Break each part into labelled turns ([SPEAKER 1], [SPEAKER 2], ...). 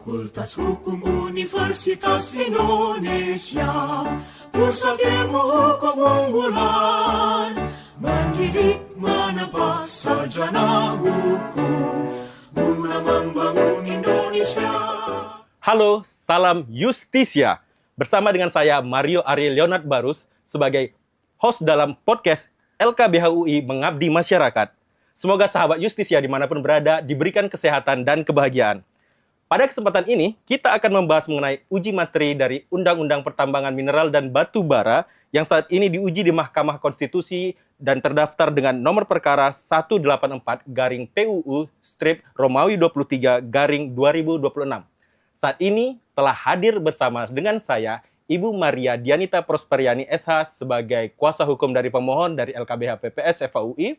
[SPEAKER 1] Fakultas Hukum Universitas Indonesia, pusat ilmu hukum unggulan, mendidik menempa sarjana hukum, guna membangun Indonesia.
[SPEAKER 2] Halo, salam Justisia. Bersama dengan saya Mario Ariel Leonard Barus sebagai host dalam podcast LKBH UI Mengabdi Masyarakat. Semoga sahabat Justisia dimanapun berada diberikan kesehatan dan kebahagiaan. Pada kesempatan ini, kita akan membahas mengenai uji materi dari Undang-Undang Pertambangan Mineral dan Batu Bara yang saat ini diuji di Mahkamah Konstitusi dan terdaftar dengan nomor perkara 184-PUU-Romawi23-2026. Saat ini telah hadir bersama dengan saya, Ibu Maria Dianita Prosperiani SH sebagai kuasa hukum dari pemohon dari LKBH PPS FAUI,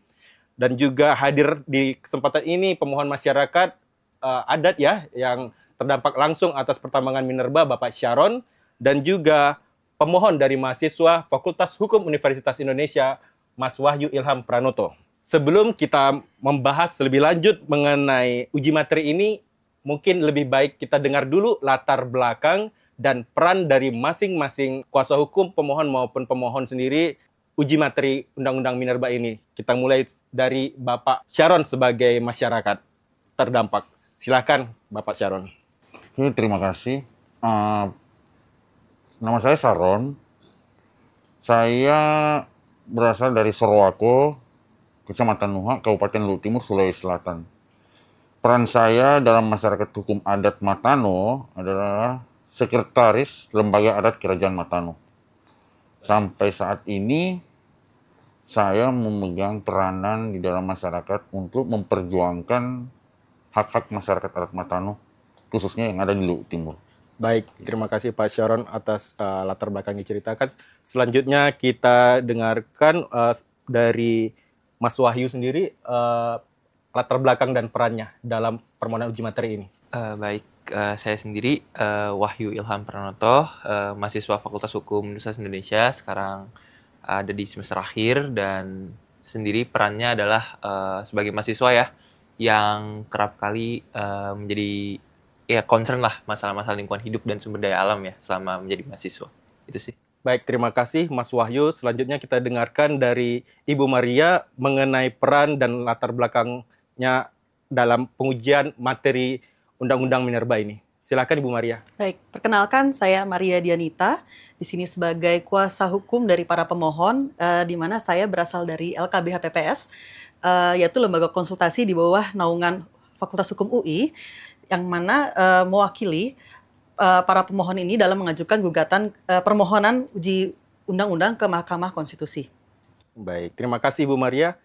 [SPEAKER 2] dan juga hadir di kesempatan ini pemohon masyarakat adat ya yang terdampak langsung atas pertambangan minerba Bapak Sharon, dan juga pemohon dari mahasiswa Fakultas Hukum Universitas Indonesia Mas Wahyu Ilham Pranoto. Sebelum kita membahas lebih lanjut mengenai uji materi ini, mungkin lebih baik kita dengar dulu latar belakang dan peran dari masing-masing kuasa hukum pemohon maupun pemohon sendiri uji materi Undang-Undang Minerba ini. Kita mulai dari Bapak Sharon sebagai masyarakat terdampak. Silakan Bapak Sharon.
[SPEAKER 3] Oke, terima kasih. Nama saya Sharon. Saya berasal dari Sorowako, Kecamatan Nuha, Kabupaten Luhut Timur, Sulawesi Selatan. Peran saya dalam masyarakat hukum adat Matano adalah sekretaris Lembaga Adat Kerajaan Matano. Sampai saat ini, saya memegang peranan di dalam masyarakat untuk memperjuangkan hak-hak masyarakat adat Matano, khususnya yang ada di Luhut Timur.
[SPEAKER 2] Baik, terima kasih Pak Sharon atas latar belakang diceritakan. Selanjutnya kita dengarkan dari Mas Wahyu sendiri latar belakang dan perannya dalam permohonan uji materi ini.
[SPEAKER 4] Saya sendiri Wahyu Ilham Pranoto, mahasiswa Fakultas Hukum Universitas Indonesia, sekarang ada di semester akhir, dan sendiri perannya adalah sebagai mahasiswa ya, yang kerap kali menjadi concern lah masalah-masalah lingkungan hidup dan sumber daya alam ya selama menjadi mahasiswa. Itu sih.
[SPEAKER 2] Baik, terima kasih Mas Wahyu. Selanjutnya kita dengarkan dari Ibu Maria mengenai peran dan latar belakangnya dalam pengujian materi Undang-Undang Minerba ini. Silakan Ibu Maria.
[SPEAKER 5] Baik, perkenalkan saya Maria Dianita, di sini sebagai kuasa hukum dari para pemohon, di mana saya berasal dari LKBH PPS, yaitu lembaga konsultasi di bawah naungan Fakultas Hukum UI, yang mana mewakili para pemohon ini dalam mengajukan gugatan permohonan uji undang-undang ke Mahkamah Konstitusi.
[SPEAKER 2] Baik, terima kasih Ibu Maria.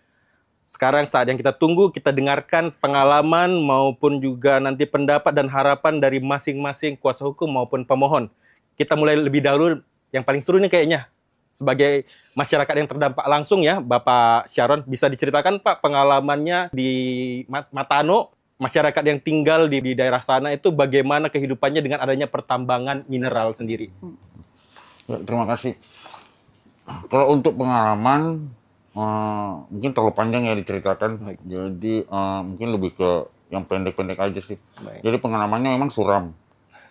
[SPEAKER 2] Sekarang saat yang kita tunggu, kita dengarkan pengalaman maupun juga nanti pendapat dan harapan dari masing-masing kuasa hukum maupun pemohon. Kita mulai lebih dahulu, yang paling seru nih kayaknya. Sebagai masyarakat yang terdampak langsung ya, Bapak Sharon, bisa diceritakan Pak pengalamannya di Matano, masyarakat yang tinggal di daerah sana itu bagaimana kehidupannya dengan adanya pertambangan mineral sendiri?
[SPEAKER 3] Ya, terima kasih. Kalau untuk pengalaman, mungkin terlalu panjang ya diceritakan. Baik. Jadi mungkin lebih ke yang pendek-pendek aja sih. Baik. Jadi pengalamannya memang suram.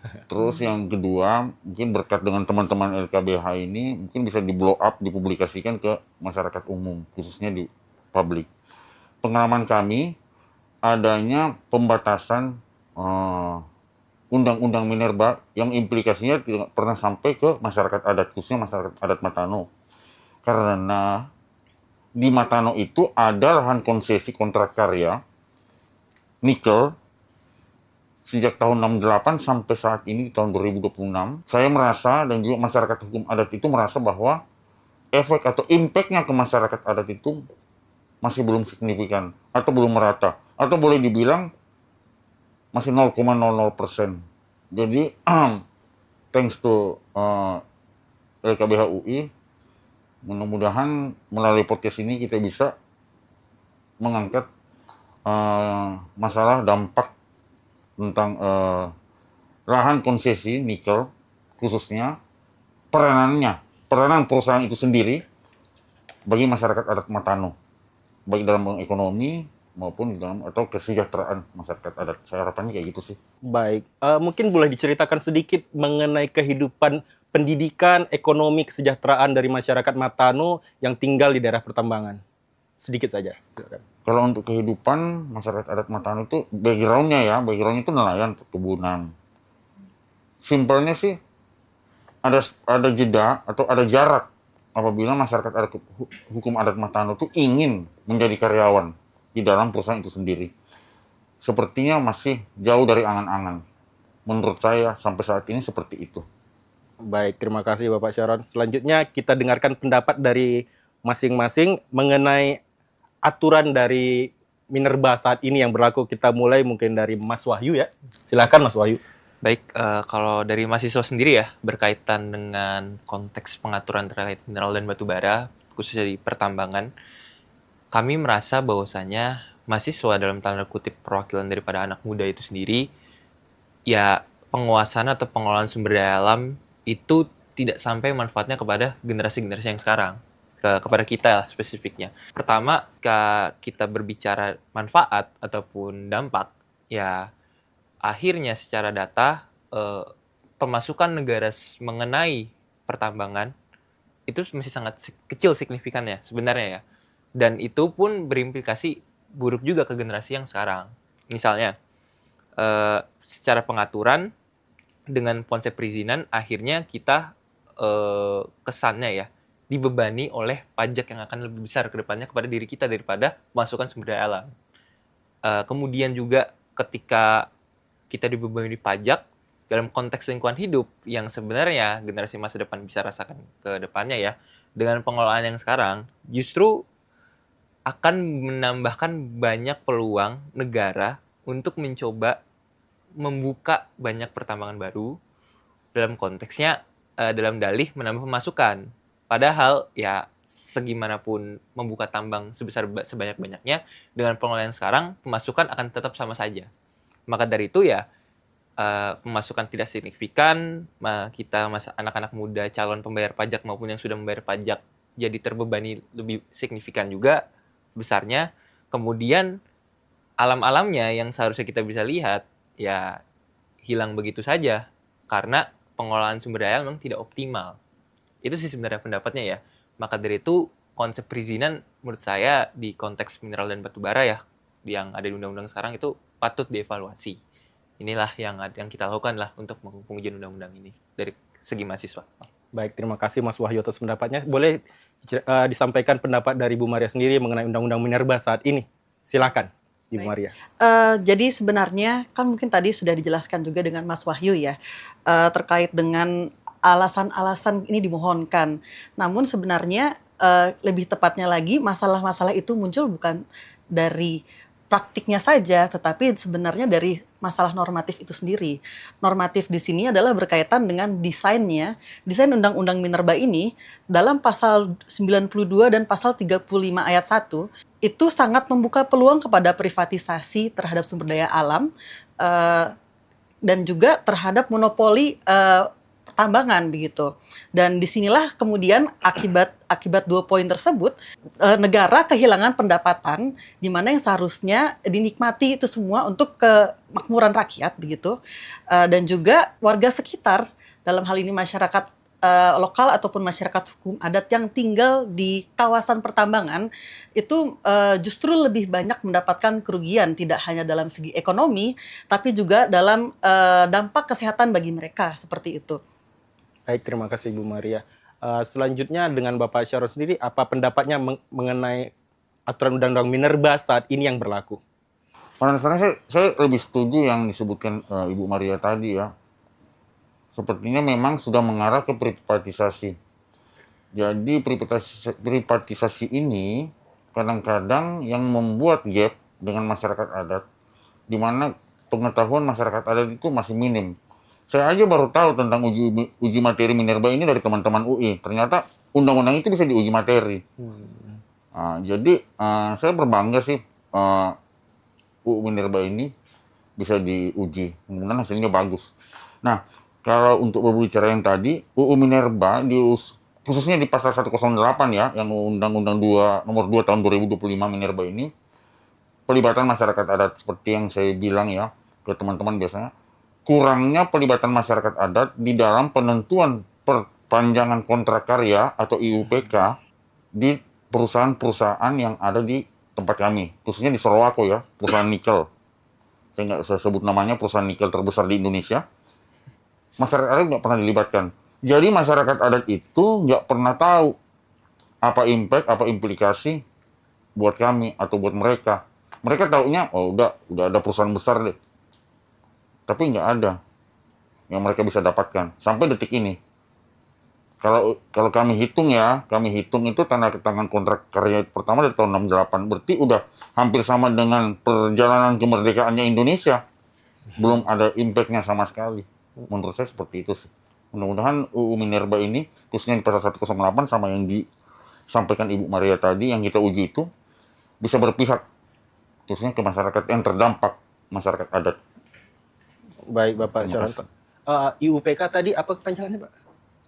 [SPEAKER 3] Terus yang kedua, mungkin berkat dengan teman-teman LKBH ini, mungkin bisa di-blow up, dipublikasikan ke masyarakat umum, khususnya di publik. Pengalaman kami, adanya pembatasan Undang-Undang Minerba yang implikasinya tidak pernah sampai ke masyarakat adat, khususnya masyarakat adat Matano. Karena di Matano itu ada lahan konsesi kontrak karya nikel sejak tahun 68 sampai saat ini tahun 2026. Saya merasa dan juga masyarakat hukum adat itu merasa bahwa efek atau impact-nya ke masyarakat adat itu masih belum signifikan atau belum merata, atau boleh dibilang masih 0,00%. Jadi thanks to LKBH UI, mudah-mudahan melalui podcast ini kita bisa mengangkat masalah dampak tentang lahan konsesi nikel, khususnya peranan perusahaan itu sendiri bagi masyarakat adat Matano, baik dalam ekonomi, maupun dalam atau kesejahteraan masyarakat adat. Saya harapannya kayak gitu sih.
[SPEAKER 2] Baik, mungkin boleh diceritakan sedikit mengenai kehidupan pendidikan, ekonomi, kesejahteraan dari masyarakat Matano yang tinggal di daerah pertambangan. Sedikit saja, silakan.
[SPEAKER 3] Kalau untuk kehidupan masyarakat adat Matano itu backgroundnya itu nelayan, perkebunan. Simpelnya sih ada jeda atau ada jarak apabila masyarakat adat hukum adat Matano itu ingin menjadi karyawan di dalam perusahaan itu sendiri. Sepertinya masih jauh dari angan-angan. Menurut saya sampai saat ini seperti itu.
[SPEAKER 2] Baik, terima kasih Bapak Sharon. Selanjutnya kita dengarkan pendapat dari masing-masing mengenai aturan dari Minerba saat ini yang berlaku. Kita mulai mungkin dari Mas Wahyu ya. Silakan Mas Wahyu.
[SPEAKER 4] Baik, kalau dari mahasiswa sendiri ya, berkaitan dengan konteks pengaturan terkait mineral dan batu bara, khususnya di pertambangan, kami merasa bahwasanya mahasiswa dalam tanda kutip perwakilan daripada anak muda itu sendiri, ya penguasaan atau pengelolaan sumber daya alam itu tidak sampai manfaatnya kepada generasi-generasi yang sekarang, kepada kita lah spesifiknya. Pertama, ketika kita berbicara manfaat ataupun dampak, ya akhirnya secara data, pemasukan negara mengenai pertambangan itu masih sangat kecil signifikannya sebenarnya ya. Dan itu pun berimplikasi buruk juga ke generasi yang sekarang. Misalnya, secara pengaturan dengan konsep perizinan, akhirnya kita kesannya ya dibebani oleh pajak yang akan lebih besar ke depannya kepada diri kita daripada masukan sumber daya alam. Kemudian juga ketika kita dibebani pajak dalam konteks lingkungan hidup yang sebenarnya generasi masa depan bisa rasakan ke depannya ya, dengan pengelolaan yang sekarang justru akan menambahkan banyak peluang negara untuk mencoba membuka banyak pertambangan baru dalam konteksnya dalam dalih menambah pemasukan. Padahal ya segimanapun membuka tambang sebanyak-banyaknya dengan pengelolaan sekarang pemasukan akan tetap sama saja. Maka dari itu ya pemasukan tidak signifikan, kita anak-anak muda calon pembayar pajak maupun yang sudah membayar pajak jadi terbebani lebih signifikan juga besarnya. Kemudian alam-alamnya yang seharusnya kita bisa lihat ya hilang begitu saja karena pengelolaan sumber daya memang tidak optimal. Itu sih sebenarnya pendapatnya ya. Maka dari itu konsep perizinan menurut saya di konteks mineral dan batu bara ya yang ada di undang-undang sekarang itu patut dievaluasi. Inilah yang kita lakukan lah untuk pengujian undang-undang ini dari segi mahasiswa.
[SPEAKER 2] Baik, terima kasih Mas Wahyu atas pendapatnya. Boleh disampaikan pendapat dari Bu Maria sendiri mengenai Undang-Undang Minerba saat ini. Silakan, Ibu Maria.
[SPEAKER 5] Jadi sebenarnya kan mungkin tadi sudah dijelaskan juga dengan Mas Wahyu ya, terkait dengan alasan-alasan ini dimohonkan. Namun sebenarnya lebih tepatnya lagi masalah-masalah itu muncul bukan dari praktiknya saja, tetapi sebenarnya dari masalah normatif itu sendiri. Normatif di sini adalah berkaitan dengan desainnya. Desain Undang-Undang Minerba ini dalam pasal 92 dan pasal 35 ayat 1 itu sangat membuka peluang kepada privatisasi terhadap sumber daya alam dan juga terhadap monopoli pertambangan begitu. Dan disinilah kemudian akibat 2 poin tersebut negara kehilangan pendapatan di mana yang seharusnya dinikmati itu semua untuk kemakmuran rakyat begitu, dan juga warga sekitar dalam hal ini masyarakat lokal ataupun masyarakat hukum adat yang tinggal di kawasan pertambangan itu justru lebih banyak mendapatkan kerugian tidak hanya dalam segi ekonomi tapi juga dalam dampak kesehatan bagi mereka seperti itu.
[SPEAKER 2] Baik, terima kasih Bu Maria. Selanjutnya dengan Bapak Sharon sendiri, apa pendapatnya mengenai aturan Undang-Undang Minerba saat ini yang berlaku?
[SPEAKER 3] Pada dasarnya saya lebih setuju yang disebutkan Ibu Maria tadi ya. Sepertinya memang sudah mengarah ke privatisasi. Jadi privatisasi ini kadang-kadang yang membuat gap dengan masyarakat adat, di mana pengetahuan masyarakat adat itu masih minim. Saya aja baru tahu tentang uji materi Minerba ini dari teman-teman UI. Ternyata undang-undang itu bisa diuji materi. Jadi saya berbangga sih UU Minerba ini bisa diuji. Mudah-mudahan hasilnya bagus. Nah, kalau untuk berbicara yang tadi, UU Minerba khususnya di pasal 108 ya, yang Undang-Undang nomor 2 tahun 2025 Minerba ini, pelibatan masyarakat adat seperti yang saya bilang ya ke teman-teman biasanya, kurangnya pelibatan masyarakat adat di dalam penentuan perpanjangan kontrak karya atau IUPK di perusahaan-perusahaan yang ada di tempat kami, khususnya di Sorowako ya, perusahaan nikel. Saya nggak usah sebut namanya, perusahaan nikel terbesar di Indonesia. Masyarakat adat nggak pernah dilibatkan. Jadi masyarakat adat itu nggak pernah tahu apa impact, apa implikasi buat kami atau buat mereka. Mereka taunya, oh udah ada perusahaan besar deh. Tapi nggak ada yang mereka bisa dapatkan sampai detik ini. Kalau kami hitung itu tanda tangan kontrak karya pertama dari tahun 68. Berarti udah hampir sama dengan perjalanan kemerdekaannya Indonesia. Belum ada impact-nya sama sekali. Menurut saya seperti itu sih. Mudah-mudahan UU Minerba ini, khususnya di pasal 108 sama yang disampaikan Ibu Maria tadi, yang kita uji itu, bisa berpihak. Khususnya ke masyarakat yang terdampak, masyarakat adat.
[SPEAKER 2] Baik, Bapak Suranto. IUPK tadi apa kepanjangannya, Pak?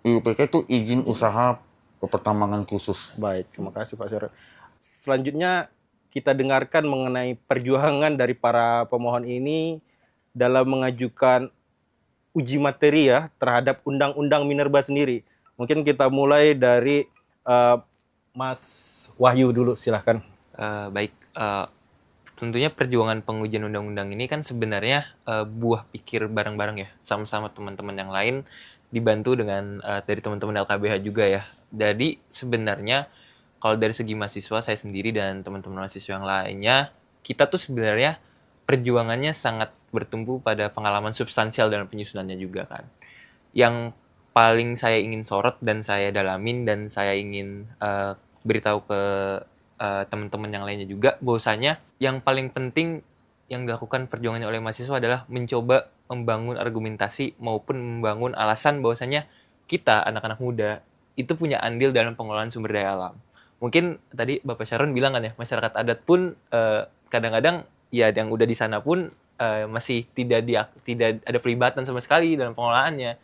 [SPEAKER 3] IUPK itu izin usaha pertambangan khusus.
[SPEAKER 2] Baik, terima kasih Pak Suranto. Selanjutnya kita dengarkan mengenai perjuangan dari para pemohon ini dalam mengajukan uji materi ya terhadap Undang-Undang Minerba sendiri. Mungkin kita mulai dari Mas Wahyu dulu, silahkan.
[SPEAKER 4] Baik, tentunya perjuangan pengujian undang-undang ini kan sebenarnya buah pikir bareng-bareng ya, sama-sama teman-teman yang lain, dibantu dengan dari teman-teman LKBH juga ya. Jadi sebenarnya kalau dari segi mahasiswa saya sendiri dan teman-teman mahasiswa yang lainnya, kita tuh sebenarnya perjuangannya sangat bertumpu pada pengalaman substansial dalam penyusunannya juga kan. Yang paling saya ingin sorot dan saya dalamin dan saya ingin beritahu ke teman-teman yang lainnya juga, bahwasanya yang paling penting yang dilakukan perjuangannya oleh mahasiswa adalah mencoba membangun argumentasi maupun membangun alasan bahwasanya kita anak-anak muda itu punya andil dalam pengelolaan sumber daya alam. Mungkin tadi Bapak Sharon bilang kan ya, masyarakat adat pun kadang-kadang ya yang udah di sana pun masih tidak ada pelibatan sama sekali dalam pengelolaannya.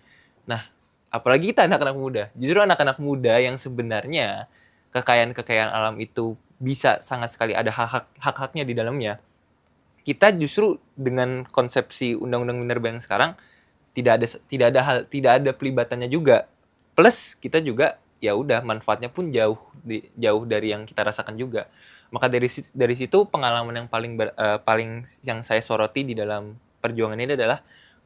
[SPEAKER 4] Nah, apalagi kita anak-anak muda. Justru anak-anak muda yang sebenarnya kekayaan-kekayaan alam itu bisa sangat sekali ada hak-haknya di dalamnya. Kita justru dengan konsepsi Undang-Undang Minerba yang sekarang tidak ada pelibatannya juga. Plus kita juga ya udah manfaatnya pun jauh dari yang kita rasakan juga. Maka dari situ pengalaman yang paling yang saya soroti di dalam perjuangan ini adalah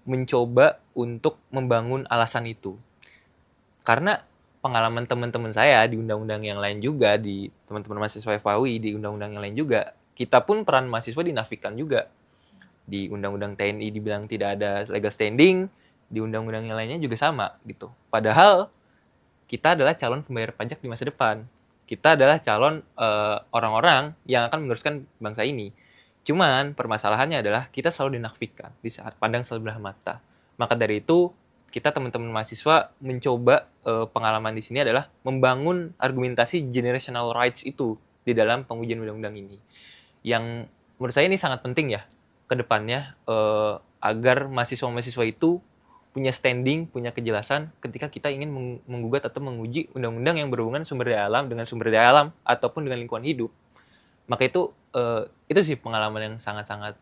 [SPEAKER 4] mencoba untuk membangun alasan itu. Karena pengalaman teman-teman saya di undang-undang yang lain juga, di teman-teman mahasiswa FAUI di undang-undang yang lain juga, kita pun peran mahasiswa dinafikan juga. Di undang-undang TNI dibilang tidak ada legal standing, di undang-undang yang lainnya juga sama gitu. Padahal kita adalah calon pembayar pajak di masa depan. Kita adalah calon orang-orang yang akan meneruskan bangsa ini. Cuman permasalahannya adalah kita selalu dinafikan di saat pandang sebelah mata. Maka dari itu kita teman-teman mahasiswa mencoba pengalaman di sini adalah membangun argumentasi generational rights itu di dalam pengujian undang-undang ini. Yang menurut saya ini sangat penting ya ke depannya agar mahasiswa-mahasiswa itu punya standing, punya kejelasan ketika kita ingin menggugat atau menguji undang-undang yang berhubungan sumber daya alam dengan sumber daya alam ataupun dengan lingkungan hidup. Maka itu sih pengalaman yang sangat-sangat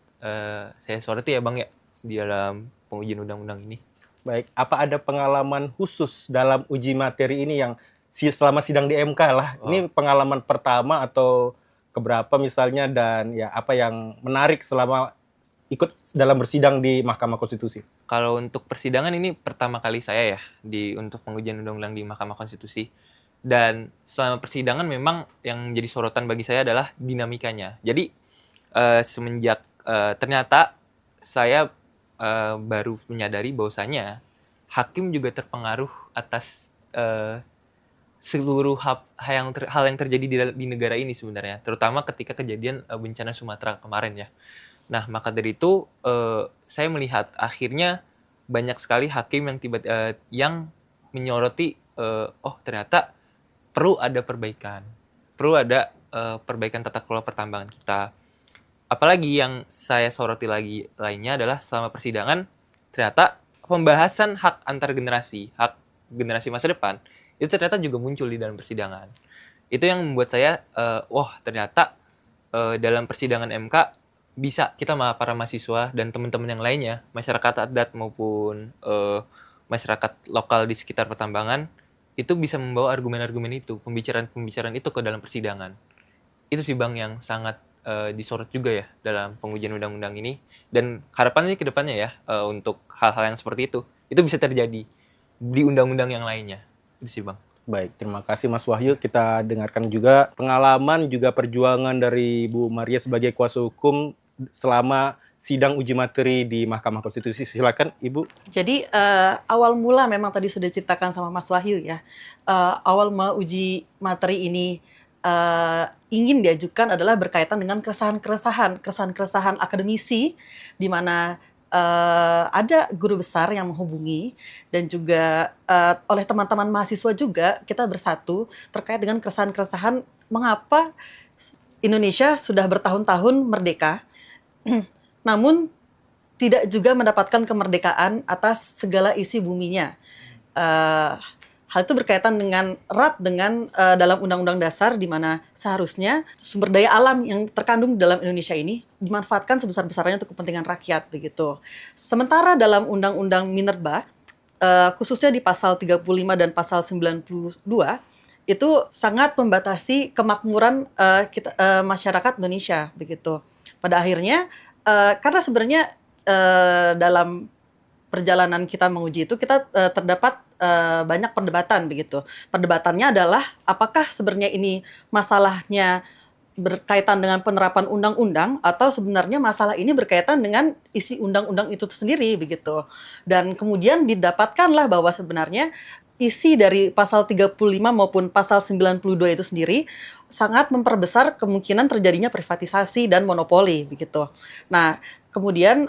[SPEAKER 4] saya soroti ya Bang ya di dalam pengujian undang-undang ini.
[SPEAKER 2] Baik, apa ada pengalaman khusus dalam uji materi ini yang selama sidang di MK lah? Ini pengalaman pertama atau keberapa misalnya, dan ya apa yang menarik selama ikut dalam bersidang di Mahkamah Konstitusi?
[SPEAKER 4] Kalau untuk persidangan ini pertama kali saya ya untuk pengujian undang-undang di Mahkamah Konstitusi. Dan selama persidangan memang yang menjadi sorotan bagi saya adalah dinamikanya. Jadi semenjak ternyata saya baru menyadari bahwasanya hakim juga terpengaruh atas seluruh hal yang terjadi di negara ini sebenarnya, terutama ketika kejadian bencana Sumatera kemarin ya. Nah, maka dari itu saya melihat akhirnya banyak sekali hakim yang menyoroti ternyata perlu ada perbaikan tata kelola pertambangan kita. Apalagi yang saya soroti lagi lainnya adalah selama persidangan ternyata pembahasan hak antar generasi, hak generasi masa depan itu ternyata juga muncul di dalam persidangan. Itu yang membuat saya ternyata dalam persidangan MK bisa kita para mahasiswa dan teman-teman yang lainnya, masyarakat adat maupun masyarakat lokal di sekitar pertambangan, itu bisa membawa argumen-argumen itu, pembicaraan-pembicaraan itu ke dalam persidangan. Itu sih Bang yang sangat disorot juga ya dalam pengujian undang-undang ini, dan harapannya ke depannya ya untuk hal-hal yang seperti itu bisa terjadi di undang-undang yang lainnya. Itu sih Bang.
[SPEAKER 2] Baik, terima kasih Mas Wahyu. Kita dengarkan juga pengalaman juga perjuangan dari Bu Maria sebagai kuasa hukum selama sidang uji materi di Mahkamah Konstitusi. Silakan Ibu.
[SPEAKER 5] Jadi awal mula memang tadi sudah diceritakan sama Mas Wahyu ya. Awal mula uji materi ini ingin diajukan adalah berkaitan dengan keresahan akademisi, di mana ada guru besar yang menghubungi dan juga oleh teman-teman mahasiswa juga kita bersatu terkait dengan keresahan-keresahan mengapa Indonesia sudah bertahun-tahun merdeka namun tidak juga mendapatkan kemerdekaan atas segala isi buminya. Hal itu berkaitan erat dengan dalam Undang-Undang Dasar, di mana seharusnya sumber daya alam yang terkandung dalam Indonesia ini dimanfaatkan sebesar-besarnya untuk kepentingan rakyat, begitu. Sementara dalam Undang-Undang Minerba, khususnya di pasal 35 dan pasal 92, itu sangat membatasi kemakmuran masyarakat Indonesia, begitu. Pada akhirnya, karena sebenarnya dalam perjalanan kita menguji itu kita terdapat banyak perdebatan begitu. Perdebatannya adalah apakah sebenarnya ini masalahnya berkaitan dengan penerapan undang-undang atau sebenarnya masalah ini berkaitan dengan isi undang-undang itu sendiri begitu. Dan kemudian didapatkanlah bahwa sebenarnya isi dari pasal 35 maupun pasal 92 itu sendiri sangat memperbesar kemungkinan terjadinya privatisasi dan monopoli begitu. Nah, kemudian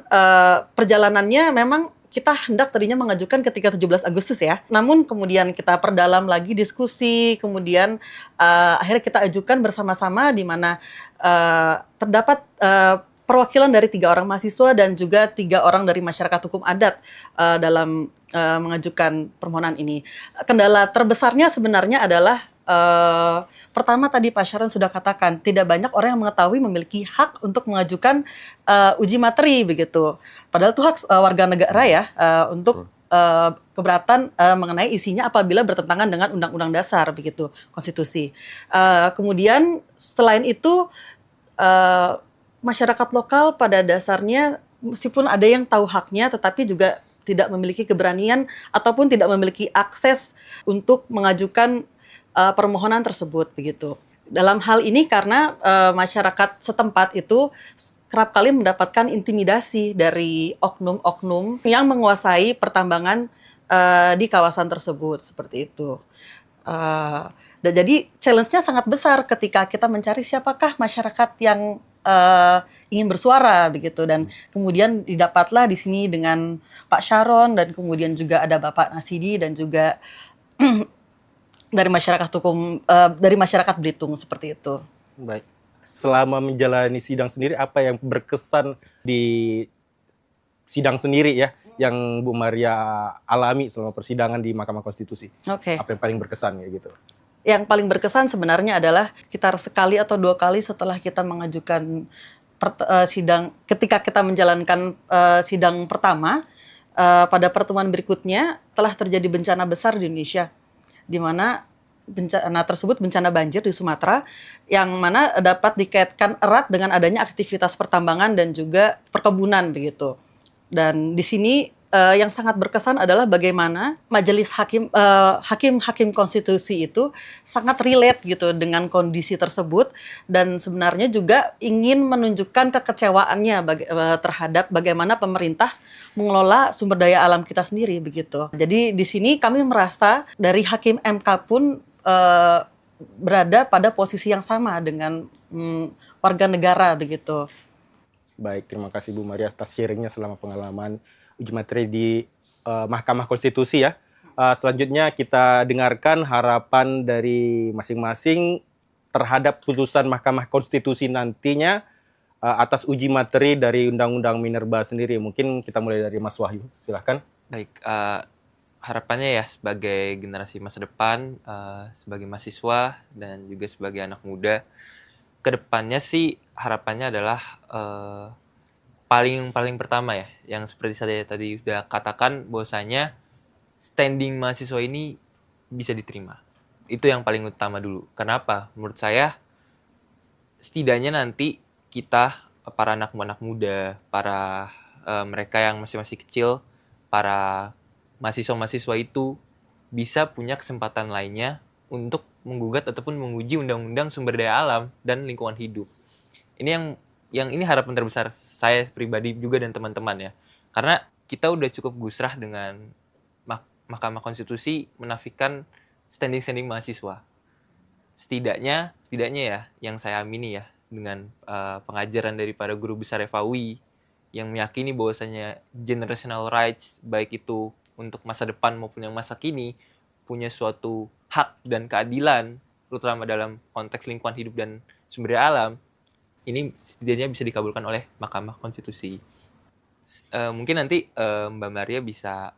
[SPEAKER 5] perjalanannya memang kita hendak tadinya mengajukan ketika 17 Agustus ya. Namun kemudian kita perdalam lagi diskusi, kemudian akhirnya kita ajukan bersama-sama di mana terdapat perwakilan dari 3 orang mahasiswa dan juga 3 orang dari masyarakat hukum adat dalam mengajukan permohonan ini. Kendala terbesarnya sebenarnya adalah pertama tadi Pak Sharon sudah katakan tidak banyak orang yang mengetahui memiliki hak untuk mengajukan uji materi begitu. Padahal itu hak warga negara ya untuk keberatan mengenai isinya apabila bertentangan dengan Undang-Undang Dasar begitu, konstitusi. Kemudian selain itu masyarakat lokal pada dasarnya meskipun ada yang tahu haknya tetapi juga tidak memiliki keberanian ataupun tidak memiliki akses untuk mengajukan permohonan tersebut begitu. Dalam hal ini karena masyarakat setempat itu kerap kali mendapatkan intimidasi dari oknum-oknum yang menguasai pertambangan di kawasan tersebut seperti itu. Dan jadi challenge-nya sangat besar ketika kita mencari siapakah masyarakat yang ingin bersuara begitu, dan kemudian didapatlah di sini dengan Pak Sharon dan kemudian juga ada Bapak Nasidi dan juga dari masyarakat hukum dari masyarakat Belitung seperti itu.
[SPEAKER 2] Baik. Selama menjalani sidang sendiri apa yang berkesan di sidang sendiri ya yang Bu Maria alami selama persidangan di Mahkamah Konstitusi?
[SPEAKER 5] Oke.
[SPEAKER 2] Apa yang paling berkesan kayak gitu?
[SPEAKER 5] Yang paling berkesan sebenarnya adalah sekitar sekali atau 2 kali setelah kita mengajukan sidang, ketika kita menjalankan sidang pertama, pada pertemuan berikutnya telah terjadi bencana besar di Indonesia, di mana bencana tersebut bencana banjir di Sumatera, yang mana dapat dikaitkan erat dengan adanya aktivitas pertambangan dan juga perkebunan begitu. Dan di sini yang sangat berkesan adalah bagaimana majelis hakim konstitusi itu sangat relate gitu dengan kondisi tersebut dan sebenarnya juga ingin menunjukkan kekecewaannya terhadap bagaimana pemerintah mengelola sumber daya alam kita sendiri begitu. Jadi di sini kami merasa dari hakim MK pun berada pada posisi yang sama dengan warga negara begitu.
[SPEAKER 2] Baik, terima kasih Bu Maria atas sharingnya selama pengalaman uji materi di Mahkamah Konstitusi ya. Selanjutnya kita dengarkan harapan dari masing-masing terhadap putusan Mahkamah Konstitusi nantinya atas uji materi dari Undang-Undang Minerba sendiri. Mungkin kita mulai dari Mas Wahyu, silahkan.
[SPEAKER 4] Baik, harapannya ya sebagai generasi masa depan, sebagai mahasiswa dan juga sebagai anak muda, kedepannya sih harapannya adalah paling pertama ya, yang seperti saya tadi udah katakan bahwasanya standing mahasiswa ini bisa diterima. Itu yang paling utama dulu. Kenapa? Menurut saya setidaknya nanti kita para anak muda, para mereka yang masih kecil, para mahasiswa itu bisa punya kesempatan lainnya untuk menggugat ataupun menguji undang-undang sumber daya alam dan lingkungan hidup. Ini yang ini harapan terbesar saya pribadi juga dan teman-teman ya. Karena kita udah cukup gusrah dengan Mahkamah Konstitusi menafikan standing mahasiswa. Setidaknya ya yang saya amini ya dengan pengajaran dari para guru besar FAUI yang meyakini bahwasanya generational rights baik itu untuk masa depan maupun yang masa kini punya suatu hak dan keadilan terutama dalam konteks lingkungan hidup dan sumber daya alam, ini setidaknya bisa dikabulkan oleh Mahkamah Konstitusi. Mungkin nanti Mbak Maria bisa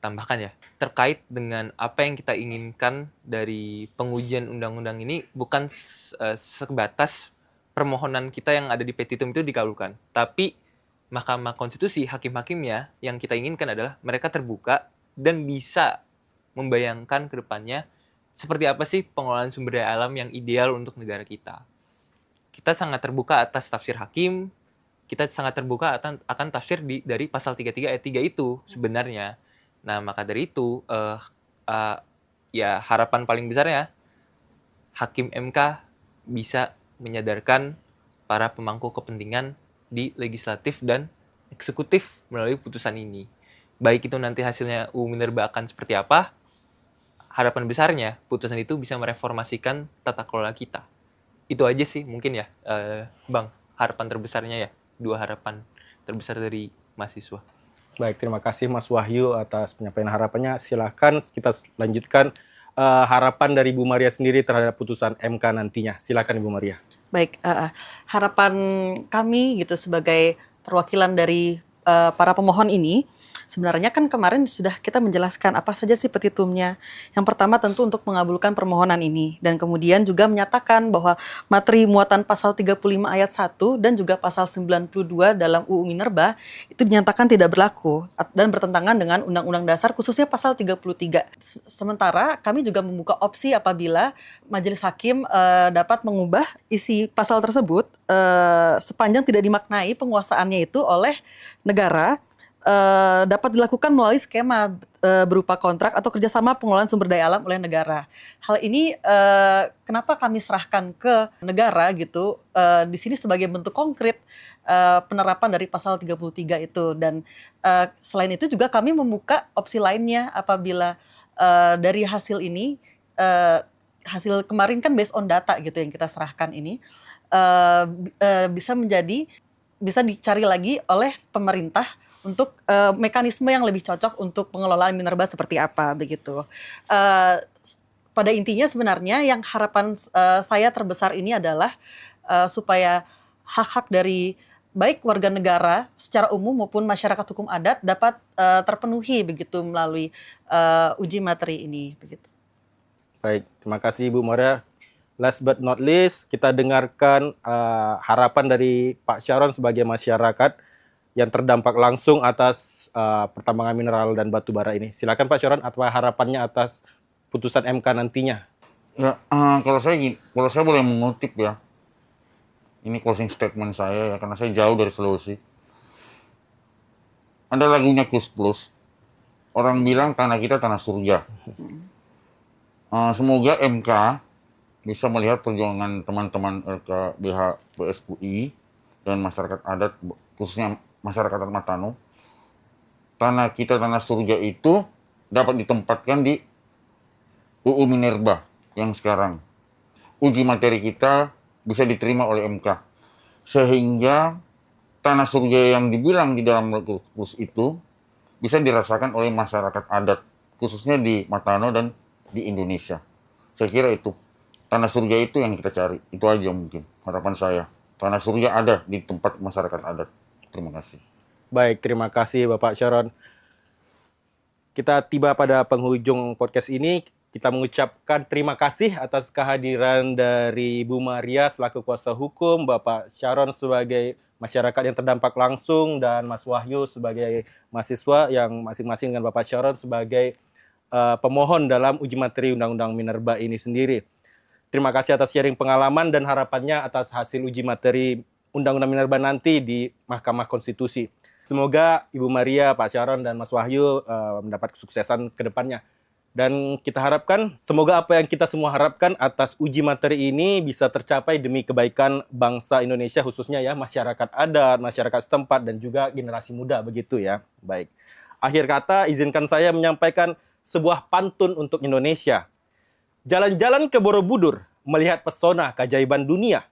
[SPEAKER 4] tambahkan ya terkait dengan apa yang kita inginkan dari pengujian undang-undang ini, bukan sebatas permohonan kita yang ada di petitum itu dikabulkan, tapi Mahkamah Konstitusi, hakim-hakimnya yang kita inginkan adalah mereka terbuka dan bisa membayangkan ke depannya seperti apa sih pengelolaan sumber daya alam yang ideal untuk negara kita. Kita sangat terbuka atas tafsir hakim, kita sangat terbuka akan tafsir dari pasal 33 ayat 3 itu sebenarnya. Nah, maka dari itu ya harapan paling besarnya hakim MK bisa menyadarkan para pemangku kepentingan di legislatif dan eksekutif melalui putusan ini. Baik itu nanti hasilnya UU Minerba akan seperti apa, harapan besarnya putusan itu bisa mereformasikan tata kelola kita. Itu aja sih mungkin ya, Bang, harapan terbesarnya ya. 2 harapan terbesar dari mahasiswa.
[SPEAKER 2] Baik, terima kasih Mas Wahyu atas penyampaian harapannya. Silakan kita lanjutkan harapan dari Bu Maria sendiri terhadap putusan MK nantinya. Silakan Ibu Maria.
[SPEAKER 5] Baik, harapan kami gitu sebagai perwakilan dari para pemohon ini, sebenarnya kan kemarin sudah kita menjelaskan apa saja sih petitumnya. Yang pertama tentu untuk mengabulkan permohonan ini, dan kemudian juga menyatakan bahwa materi muatan pasal 35 ayat 1 dan juga pasal 92 dalam UU Minerba itu dinyatakan tidak berlaku dan bertentangan dengan Undang-Undang Dasar khususnya pasal 33. Sementara kami juga membuka opsi apabila majelis hakim dapat mengubah isi pasal tersebut sepanjang tidak dimaknai penguasaannya itu oleh negara, dapat dilakukan melalui skema berupa kontrak atau kerjasama pengelolaan sumber daya alam oleh negara. Hal ini kenapa kami serahkan ke negara gitu, di sini sebagai bentuk konkret penerapan dari pasal 33 itu. Dan selain itu juga kami membuka opsi lainnya apabila dari hasil ini, hasil kemarin kan based on data gitu yang kita serahkan ini, bisa dicari lagi oleh pemerintah untuk mekanisme yang lebih cocok untuk pengelolaan minerba seperti apa begitu. Pada intinya sebenarnya yang harapan saya terbesar ini adalah supaya hak-hak dari baik warga negara secara umum maupun masyarakat hukum adat dapat terpenuhi begitu melalui uji materi ini begitu.
[SPEAKER 2] Baik, terima kasih Ibu Maria. Last but not least, kita dengarkan harapan dari Pak Syaron sebagai masyarakat yang terdampak langsung atas pertambangan mineral dan batu bara ini. Silakan Pak Syaron, apa harapannya atas putusan MK nantinya?
[SPEAKER 3] Ya, kalau saya boleh mengutip ya, ini closing statement saya ya, karena saya jauh dari Sulawesi. Ada lagunya Kus Plus, orang bilang tanah kita tanah surga. Semoga MK bisa melihat perjuangan teman-teman LKBH PSUI dan masyarakat adat, khususnya masyarakat adat Matano. Tanah kita tanah surga itu dapat ditempatkan di UU Minerba yang sekarang. Uji materi kita bisa diterima oleh MK. Sehingga tanah surga yang dibilang di dalam kursus itu bisa dirasakan oleh masyarakat adat, khususnya di Matano dan di Indonesia. Saya kira itu. Tanah surga itu yang kita cari. Itu aja mungkin harapan saya. Tanah surga ada di tempat masyarakat adat. Terima kasih.
[SPEAKER 2] Baik, terima kasih Bapak Syaron. Kita tiba pada penghujung podcast ini. kita mengucapkan terima kasih atas kehadiran dari Bu Maria selaku kuasa hukum, Bapak Sharon sebagai masyarakat yang terdampak langsung, dan Mas Wahyu sebagai mahasiswa yang masing-masing dengan Bapak Sharon sebagai pemohon dalam uji materi Undang-Undang Minerba ini sendiri. Terima kasih atas sharing pengalaman dan harapannya atas hasil uji materi Undang-Undang Minerba nanti di Mahkamah Konstitusi. Semoga Ibu Maria, Pak Sharon, dan Mas Wahyu mendapat kesuksesan ke depannya. Dan kita harapkan, semoga apa yang kita semua harapkan atas uji materi ini bisa tercapai demi kebaikan bangsa Indonesia, khususnya ya masyarakat adat, masyarakat setempat, dan juga generasi muda begitu ya. Baik. Akhir kata, izinkan saya menyampaikan sebuah pantun untuk Indonesia. Jalan-jalan ke Borobudur, melihat pesona keajaiban dunia.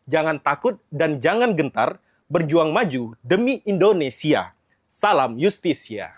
[SPEAKER 2] Jangan takut dan jangan gentar, berjuang maju demi Indonesia. Salam Justisia.